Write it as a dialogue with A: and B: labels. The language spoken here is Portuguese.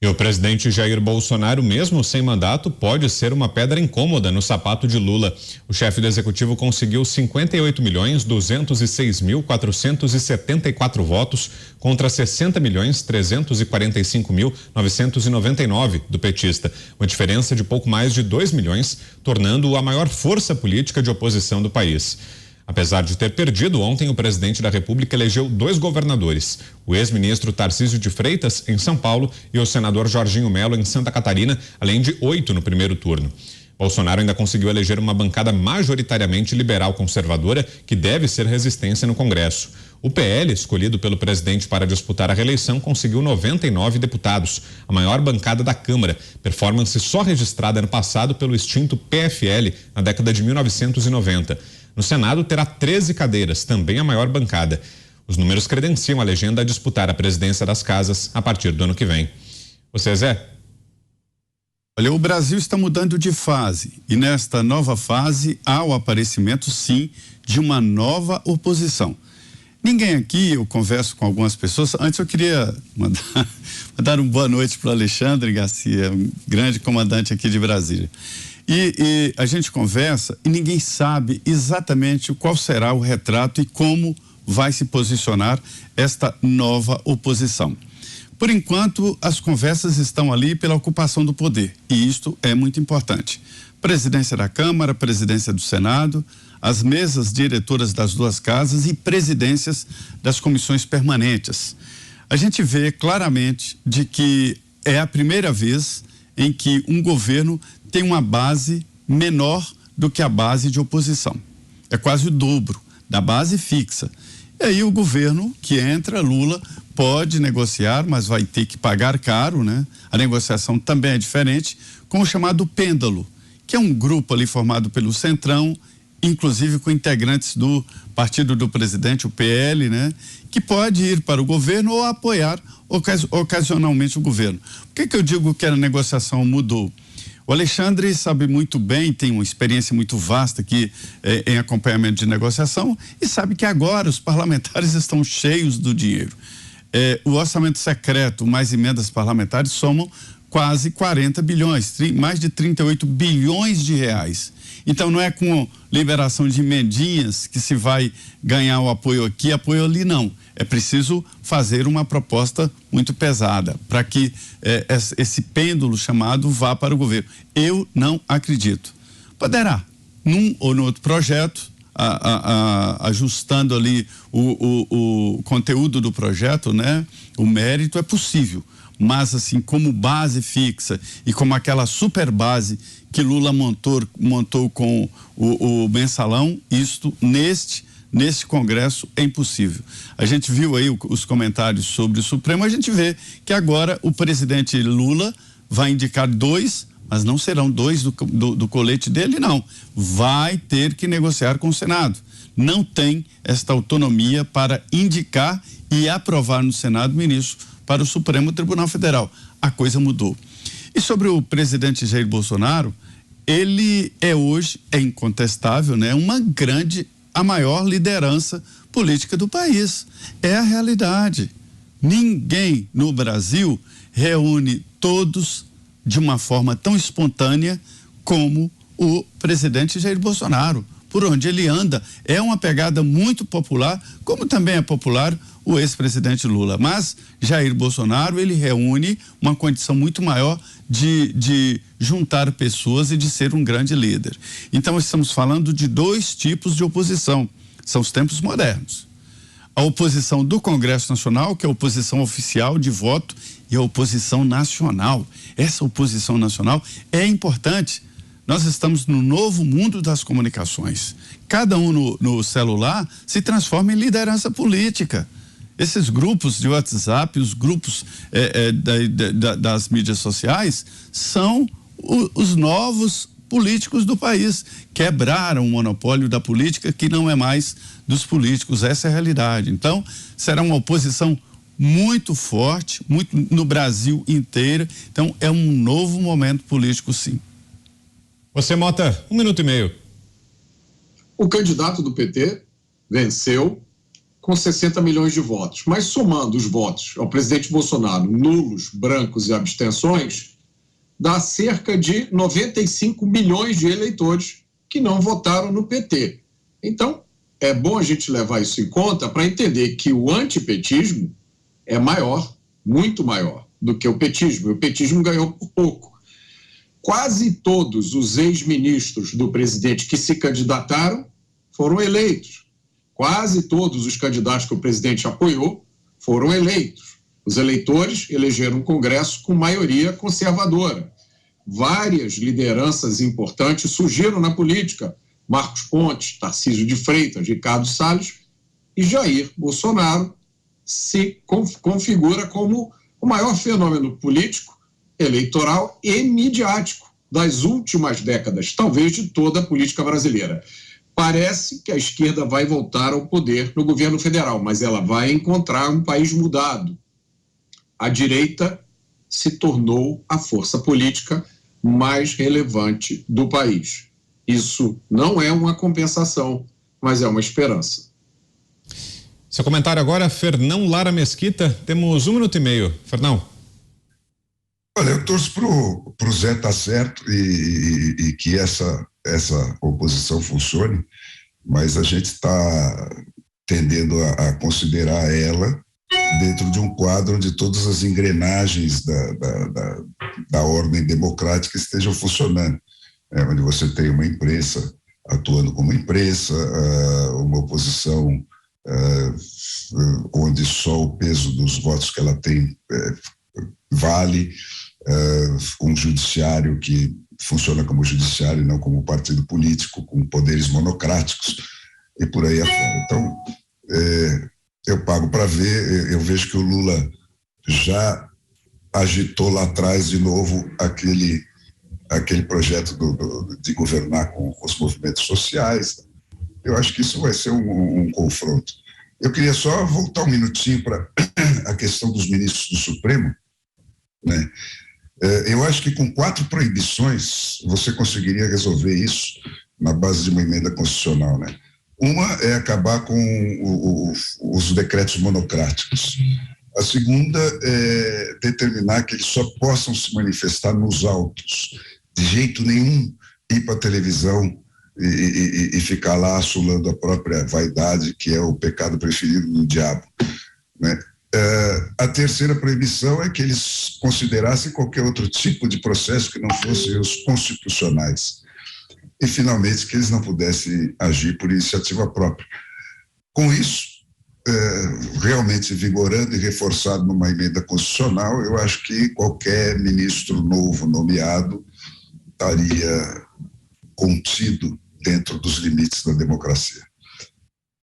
A: o presidente Jair Bolsonaro, mesmo sem mandato, pode ser uma pedra incômoda no sapato de Lula. O chefe do executivo conseguiu 58.206.474 votos contra 60.345.999 do petista, uma diferença de pouco mais de 2 milhões, tornando-o a maior força política de oposição do país. Apesar de ter perdido ontem, o presidente da República elegeu 2 governadores, o ex-ministro Tarcísio de Freitas, em São Paulo, e o senador Jorginho Melo, em Santa Catarina, além de 8 no primeiro turno. Bolsonaro ainda conseguiu eleger uma bancada majoritariamente liberal conservadora, que deve ser resistência no Congresso. O PL, escolhido pelo presidente para disputar a reeleição, conseguiu 99 deputados, a maior bancada da Câmara, performance só registrada ano passado pelo extinto PFL na década de 1990. No Senado terá 13 cadeiras, também a maior bancada. Os números credenciam a legenda a disputar a presidência das casas a partir do ano que vem. Você, Zé?
B: Olha, o Brasil está mudando de fase e nesta nova fase há o aparecimento, sim, de uma nova oposição. Ninguém aqui, eu converso com algumas pessoas, antes eu queria mandar uma boa noite para o Alexandre Garcia, um grande comandante aqui de Brasília. E a gente conversa e ninguém sabe exatamente qual será o retrato e como vai se posicionar esta nova oposição. Por enquanto, as conversas estão ali pela ocupação do poder, e isto é muito importante. Presidência da Câmara, presidência do Senado, as mesas diretoras das 2 casas e presidências das comissões permanentes. A gente vê claramente de que é a primeira vez em que um governo tem uma base menor do que a base de oposição. É quase o dobro da base fixa. E aí o governo que entra, Lula, pode negociar, mas vai ter que pagar caro, né? A negociação também é diferente, com o chamado pêndulo, que é um grupo ali formado pelo Centrão, inclusive com integrantes do partido do presidente, o PL, né? Que pode ir para o governo ou apoiar ocasionalmente o governo. Por que eu digo que a negociação mudou? O Alexandre sabe muito bem, tem uma experiência muito vasta aqui em acompanhamento de negociação e sabe que agora os parlamentares estão cheios do dinheiro. O orçamento secreto mais emendas parlamentares somam quase 40 bilhões, mais de 38 bilhões de reais. Então não é com liberação de emendinhas que se vai ganhar o apoio aqui, apoio ali, não. É preciso fazer uma proposta muito pesada para que esse pêndulo chamado vá para o governo. Eu não acredito. Poderá, num ou no outro projeto, ajustando ali o conteúdo do projeto, né? O mérito é possível. Mas assim, como base fixa e como aquela super base que Lula montou com o mensalão, isto neste Congresso é impossível. A gente viu aí os comentários sobre o Supremo, a gente vê que agora o presidente Lula vai indicar 2, mas não serão 2 do colete dele, não. Vai ter que negociar com o Senado. Não tem esta autonomia para indicar e aprovar no Senado ministro para o Supremo Tribunal Federal. A coisa mudou. E sobre o presidente Jair Bolsonaro, ele hoje, é incontestável, né? A maior liderança política do país. É a realidade. Ninguém no Brasil reúne todos de uma forma tão espontânea como o presidente Jair Bolsonaro. Por onde ele anda, é uma pegada muito popular, como também é popular o ex-presidente Lula. Mas Jair Bolsonaro, ele reúne uma condição muito maior de juntar pessoas e de ser um grande líder. Então, estamos falando de 2 tipos de oposição. São os tempos modernos. A oposição do Congresso Nacional, que é a oposição oficial de voto, e a oposição nacional. Essa oposição nacional é importante. Nós estamos no novo mundo das comunicações. Cada um no celular se transforma em liderança política. Esses grupos de WhatsApp, os grupos das mídias sociais, são os novos políticos do país. Quebraram o monopólio da política, que não é mais dos políticos. Essa é a realidade. Então, será uma oposição muito forte, muito no Brasil inteiro. Então, é um novo momento político, sim.
A: Você, Mota, 1 minuto e meio.
C: O candidato do PT venceu com 60 milhões de votos. Mas somando os votos ao presidente Bolsonaro, nulos, brancos e abstenções, dá cerca de 95 milhões de eleitores que não votaram no PT. Então, é bom a gente levar isso em conta para entender que o antipetismo é maior, muito maior do que o petismo. E o petismo ganhou por pouco. Quase todos os ex-ministros do presidente que se candidataram foram eleitos. Quase todos os candidatos que o presidente apoiou foram eleitos. Os eleitores elegeram um Congresso com maioria conservadora. Várias lideranças importantes surgiram na política. Marcos Pontes, Tarcísio de Freitas, Ricardo Salles e Jair Bolsonaro se configura como o maior fenômeno político, eleitoral e midiático das últimas décadas, talvez de toda a política brasileira. Parece que a esquerda vai voltar ao poder no governo federal, mas ela vai encontrar um país mudado. A direita se tornou a força política mais relevante do país. Isso não é uma compensação, mas é uma esperança.
A: Seu comentário agora, Fernão Lara Mesquita. Temos 1 minuto e meio. Fernão.
D: Olha, eu torço pro Zé estar certo e que essa oposição funcione, mas a gente está tendendo a considerar ela dentro de um quadro onde todas as engrenagens da ordem democrática estejam funcionando. Onde você tem uma imprensa atuando como imprensa, uma oposição onde só o peso dos votos que ela tem vale, um judiciário que funciona como judiciário e não como partido político, com poderes monocráticos e por aí afora. Então, eu pago para ver, eu vejo que o Lula já agitou lá atrás de novo aquele projeto de governar com os movimentos sociais. Eu acho que isso vai ser um confronto. Eu queria só voltar um minutinho para a questão dos ministros do Supremo, né? Eu acho que com 4 proibições você conseguiria resolver isso na base de uma emenda constitucional, né? Uma é acabar com os decretos monocráticos. A segunda é determinar que eles só possam se manifestar nos autos. De jeito nenhum ir para a televisão e ficar lá assolando a própria vaidade, que é o pecado preferido do diabo, né? A terceira proibição é que eles considerassem qualquer outro tipo de processo que não fosse os constitucionais. E, finalmente, que eles não pudessem agir por iniciativa própria. Com isso, realmente vigorando e reforçado numa emenda constitucional, eu acho que qualquer ministro novo nomeado estaria contido dentro dos limites da democracia.